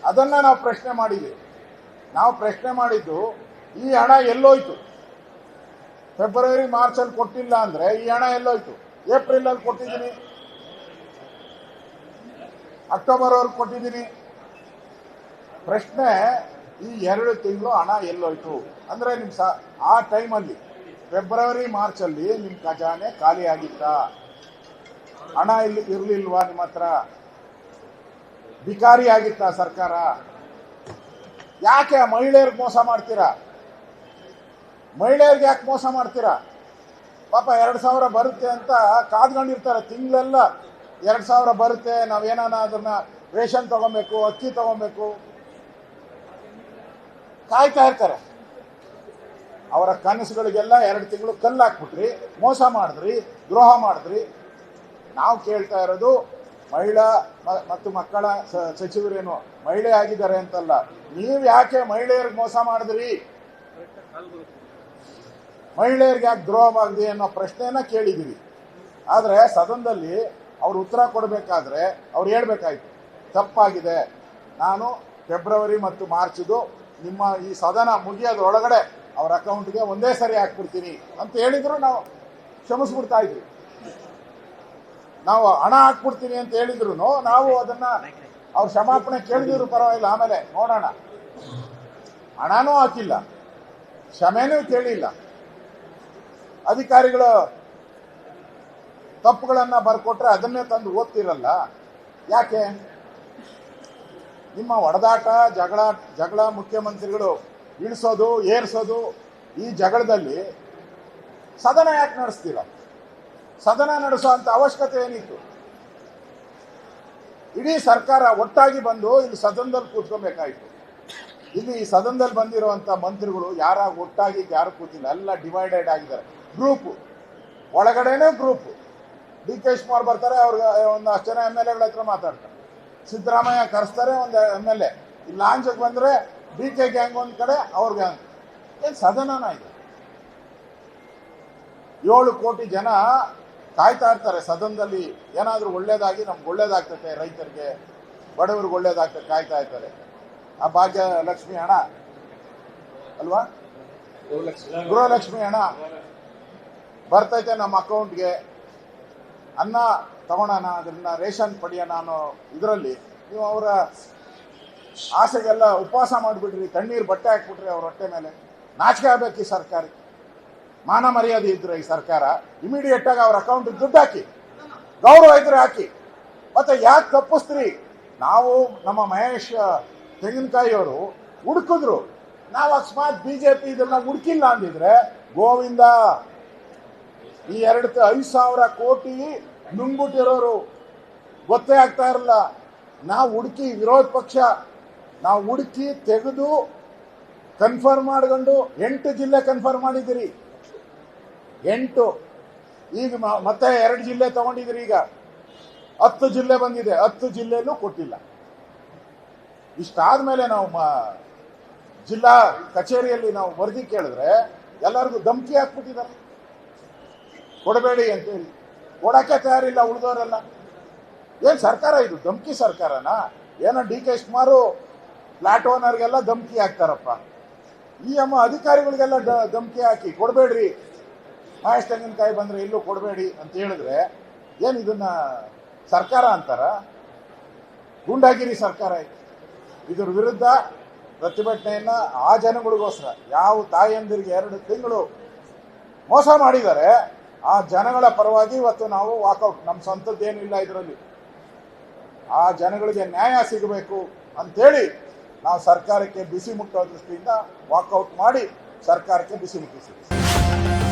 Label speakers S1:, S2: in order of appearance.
S1: ಅದನ್ನ ನಾವು ಪ್ರಶ್ನೆ ಮಾಡಿದ್ದೀವಿ. ನಾವು ಪ್ರಶ್ನೆ ಮಾಡಿದ್ದು ಈ ಹಣ ಎಲ್ಲೋಯ್ತು? ಫೆಬ್ರವರಿ ಮಾರ್ಚಲ್ಲಿ ಕೊಟ್ಟಿಲ್ಲ ಅಂದ್ರೆ ಈ ಹಣ ಎಲ್ಲೋಯ್ತು? ಏಪ್ರಿಲ್ ಅಲ್ಲಿ ಕೊಟ್ಟಿದ್ದೀನಿ, ಅಕ್ಟೋಬರ್ ವರ್ಗೂ ಕೊಟ್ಟಿದ್ದೀನಿ. ಪ್ರಶ್ನೆ ಈ 2 ತಿಂಗಳು ಹಣ ಎಲ್ಲೋಯ್ತು ಅಂದ್ರೆ ಆ ಟೈಮಲ್ಲಿ ಫೆಬ್ರವರಿ ಮಾರ್ಚ್ ಅಲ್ಲಿ ನಿಮ್ಮ ಖಜಾನೆ ಖಾಲಿ ಆಗಿತ್ತಾ? ಹಣ ಇಲ್ಲಿ ಇರ್ಲಿಲ್ವಾ? ನಿಮ್ಮ ಹತ್ರ ಬಿಕಾರಿ ಆಗಿತ್ತಾ ಸರ್ಕಾರ? ಯಾಕೆ ಮಹಿಳೆಯರಿಗೆ ಮೋಸ ಮಾಡ್ತೀರಾ? ಮಹಿಳೆಯರಿಗೆ ಯಾಕೆ ಮೋಸ ಮಾಡ್ತೀರಾ? ಪಾಪ 2,000 ಬರುತ್ತೆ ಅಂತ ಕಾದ್ಕೊಂಡಿರ್ತಾರೆ ತಿಂಗಳೆಲ್ಲ. 2,000 ಬರುತ್ತೆ, ನಾವೇನಾನ ಅದನ್ನ ರೇಷನ್ ತಗೊಬೇಕು, ಅಕ್ಕಿ ತಗೊಬೇಕು, ಕಾಯ್ತಾ ಇರ್ತಾರೆ. ಅವರ ಕನಸುಗಳಿಗೆಲ್ಲ 2 ತಿಂಗಳು ಕಲ್ಲು ಹಾಕ್ಬಿಟ್ರಿ, ಮೋಸ ಮಾಡಿದ್ರಿ, ದ್ರೋಹ ಮಾಡಿದ್ರಿ. ನಾವು ಕೇಳ್ತಾ ಇರೋದು ಮಹಿಳಾ ಮತ್ತು ಮಕ್ಕಳ ಸಚಿವರೇನು ಮಹಿಳೆ ಆಗಿದ್ದಾರೆ ಅಂತಲ್ಲ, ನೀವು ಯಾಕೆ ಮಹಿಳೆಯರಿಗೆ ಮೋಸ ಮಾಡಿದ್ರಿ? ಮಹಿಳೆಯರಿಗೆ ಯಾಕೆ ದ್ರೋಹವಾಗಿದೆ ಅನ್ನೋ ಪ್ರಶ್ನೆಯನ್ನ ಕೇಳಿದ್ದೀವಿ. ಆದರೆ ಸದನದಲ್ಲಿ ಅವ್ರು ಉತ್ತರ ಕೊಡಬೇಕಾದ್ರೆ ಅವ್ರು ಹೇಳ್ಬೇಕಾಯ್ತು, ತಪ್ಪಾಗಿದೆ, ನಾನು ಫೆಬ್ರವರಿ ಮತ್ತು ಮಾರ್ಚ್ದು ನಿಮ್ಮ ಈ ಸದನ ಮುಗಿಯೋದ್ರೊಳಗಡೆ ಅವ್ರ ಅಕೌಂಟ್ಗೆ ಒಂದೇ ಸರಿ ಹಾಕ್ಬಿಡ್ತೀನಿ ಅಂತ ಹೇಳಿದ್ರು ನಾವು ಕ್ಷಮಿಸ್ಬಿಡ್ತಾ ಇದ್ವಿ. ನಾವು ಹಣ ಹಾಕ್ಬಿಡ್ತೀನಿ ಅಂತ ಹೇಳಿದ್ರು ನಾವು ಅದನ್ನ ಅವ್ರ ಕ್ಷಮಾಪಣೆ ಕೇಳಿದ್ರು ಪರವಾಗಿಲ್ಲ, ಆಮೇಲೆ ನೋಡೋಣ. ಹಣನೂ ಹಾಕಿಲ್ಲ, ಕ್ಷಮೆನೂ ಕೇಳಿಲ್ಲ. ಅಧಿಕಾರಿಗಳು ತಪ್ಪುಗಳನ್ನ ಬರ್ಕೊಟ್ರೆ ಅದನ್ನೇ ತಂದು ಓದ್ತಿರಲ್ಲ. ಯಾಕೆ ನಿಮ್ಮ ಹೊಡೆದಾಟ, ಜಗಳ ಮುಖ್ಯಮಂತ್ರಿಗಳು ಇಳಿಸೋದು ಏರ್ಸೋದು, ಈ ಜಗಳದಲ್ಲಿ ಸದನ ಯಾಕೆ ನಡೆಸ್ತೀರ? ಸದನ ನಡೆಸೋ ಅಂತ ಅವಶ್ಯಕತೆ ಏನಿತ್ತು? ಇಡೀ ಸರ್ಕಾರ ಒಟ್ಟಾಗಿ ಬಂದು ಇಲ್ಲಿ ಸದನದಲ್ಲಿ ಕೂತ್ಕೊಬೇಕಾಯ್ತು. ಇಲ್ಲಿ ಈ ಸದನದಲ್ಲಿ ಬಂದಿರುವಂತ ಮಂತ್ರಿಗಳು ಯಾರಾಗ ಒಟ್ಟಾಗಿ ಯಾರು ಕೂತಿಲ್ಲ, ಎಲ್ಲ ಡಿವೈಡೆಡ್ ಆಗಿದ್ದಾರೆ. ಗ್ರೂಪ್ ಒಳಗಡೆನೇ ಗ್ರೂಪ್. ಡಿ ಕೆ ಶಿವಕುಮಾರ್ ಬರ್ತಾರೆ, ಅವ್ರಿಗೆ ಒಂದು 10 ಜನ MLA ಗಳ ಹತ್ರ ಮಾತಾಡ್ತಾರೆ. ಸಿದ್ದರಾಮಯ್ಯ ಕರೆಸ್ತಾರೆ ಒಂದು MLA. ಇಲ್ಲಿ ಲಾಂಚಕ್ಕೆ ಬಂದ್ರೆ ಡಿ ಕೆ ಗ್ಯಾಂಗ್ ಒಂದ್ ಕಡೆ, ಅವ್ರ ಗ್ಯಾಂಗ್. ಏನ್ ಸದನನ ಇದೆ? 7 ಕೋಟಿ ಜನ ಕಾಯ್ತಾ ಇರ್ತಾರೆ ಸದನದಲ್ಲಿ ಏನಾದ್ರೂ ಒಳ್ಳೇದಾಗಿ ನಮ್ಗೆ ಒಳ್ಳೇದಾಗ್ತದೆ, ರೈತರಿಗೆ ಬಡವರಿಗೆ ಒಳ್ಳೇದಾಗ್ತದೆ ಕಾಯ್ತಾ ಇರ್ತಾರೆ. ಆ ಭಾಗ್ಯ ಲಕ್ಷ್ಮಿ ಹಣ ಅಲ್ವಾ, ಗೃಹಲಕ್ಷ್ಮಿ ಹಣ ಬರ್ತೈತೆ ನಮ್ಮ ಅಕೌಂಟ್ಗೆ, ಅನ್ನ ತಗೊಳೋಣ, ಅದನ್ನ ರೇಷನ್ ಪಡೆಯೋಣ ಅನ್ನೋ ಇದರಲ್ಲಿ ನೀವು ಅವರ ಆಸೆಗೆಲ್ಲ ಉಪವಾಸ ಮಾಡಿಬಿಟ್ರಿ, ತಣ್ಣೀರು ಬಟ್ಟೆ ಹಾಕ್ಬಿಟ್ರಿ ಅವ್ರ ಹೊಟ್ಟೆ ಮೇಲೆ. ನಾಚಿಕೆ ಆಗ್ಬೇಕು ಈ ಸರ್ಕಾರ. ಮಾನ ಮರ್ಯಾದೆ ಇದ್ರೆ ಈ ಸರ್ಕಾರ ಇಮಿಡಿಯೇಟ್ ಆಗಿ ಅವ್ರ ಅಕೌಂಟ್ ದುಡ್ಡು ಹಾಕಿ, ಗೌರವ ಇದ್ರೆ ಹಾಕಿ. ಮತ್ತೆ ಯಾಕೆ ತಪ್ಪಿಸ್ತೀರಿ? ನಾವು ನಮ್ಮ ಮಹೇಶ್ ತೆಂಗಿನಕಾಯಿ ಅವರು ಹುಡುಕಿದ್ರು, ನಾವು ಅಕಸ್ಮಾತ್ ಬಿಜೆಪಿ ಇದನ್ನ ಹುಡುಕಿಲ್ಲ ಅಂದಿದ್ರೆ ಗೋವಿಂದ ಈ 5,000 ಕೋಟಿ ನುಂಗ್ಬಿಟ್ಟಿರೋರು ಗೊತ್ತೇ ಆಗ್ತಾ ಇರಲ್ಲ. ನಾವು ಹುಡುಕಿ, ವಿರೋಧ ಪಕ್ಷ ನಾವು ಹುಡುಕಿ ತೆಗೆದು ಕನ್ಫರ್ಮ್ ಮಾಡ್ಕೊಂಡು 8 ಜಿಲ್ಲೆ ಕನ್ಫರ್ಮ್ ಮಾಡಿದಿರಿ. 8 ಈಗ ಮತ್ತೆ 2 ಜಿಲ್ಲೆ ತಗೊಂಡಿದ್ರಿ. ಈಗ 10 ಜಿಲ್ಲೆ ಬಂದಿದೆ, 10 ಜಿಲ್ಲೆನೂ ಕೊಟ್ಟಿಲ್ಲ. ಇಷ್ಟಾದ್ಮೇಲೆ ನಾವು ಜಿಲ್ಲಾ ಕಚೇರಿಯಲ್ಲಿ ನಾವು ವರದಿ ಕೇಳಿದ್ರೆ ಎಲ್ಲರಿಗೂ ಧಮಕಿ ಹಾಕ್ಬಿಟ್ಟಿದ್ದಾರೆ, ಕೊಡಬೇಡಿ ಅಂತೇಳಿ. ಕೊಡಕ್ಕೆ ತಯಾರಿಲ್ಲ ಉಳಿದವರೆಲ್ಲ. ಏನ್ ಸರ್ಕಾರ ಇದು? ಧಮಕಿ ಸರ್ಕಾರನಾ? ಏನೋ ಡಿ ಕೆ ಶಿವಕುಮಾರು ಫ್ಲಾಟ್ ಓನರ್ಗೆಲ್ಲ ಧಮಕಿ ಹಾಕ್ತಾರಪ್ಪ, ಈ ಅಧಿಕಾರಿಗಳಿಗೆಲ್ಲ ಧಮಕಿ ಹಾಕಿ ಕೊಡಬೇಡ್ರಿ, ಮಹೇಶ್ ತೆಂಗಿನಕಾಯಿ ಬಂದ್ರೆ ಎಲ್ಲೂ ಕೊಡಬೇಡಿ ಅಂತ ಹೇಳಿದ್ರೆ ಏನ್ ಇದನ್ನ ಸರ್ಕಾರ ಅಂತಾರ? ಗೂಂಡಾಗಿರಿ ಸರ್ಕಾರ ಇದು. ಇದ್ರ ವಿರುದ್ಧ ಪ್ರತಿಭಟನೆಯನ್ನ ಆ ಜನಗಳಿಗೋಸ್ಕರ, ಯಾವ ತಾಯಂದಿರಿಗೆ 2 ತಿಂಗಳು ಮೋಸ ಮಾಡಿದ್ದಾರೆ ಆ ಜನಗಳ ಪರವಾಗಿ ಇವತ್ತು ನಾವು ವಾಕೌಟ್. ನಮ್ಮ ಸ್ವಂತದ್ದೇನಿಲ್ಲ ಇದರಲ್ಲಿ. ಆ ಜನಗಳಿಗೆ ನ್ಯಾಯ ಸಿಗಬೇಕು ಅಂತೇಳಿ ನಾವು ಸರ್ಕಾರಕ್ಕೆ ಬಿಸಿ ಮುಟ್ಟೋ ದೃಷ್ಟಿಯಿಂದ ವಾಕೌಟ್ ಮಾಡಿ ಸರ್ಕಾರಕ್ಕೆ ಬಿಸಿ ಮುಟ್ಟಿಸಿದ್ದೀವಿ.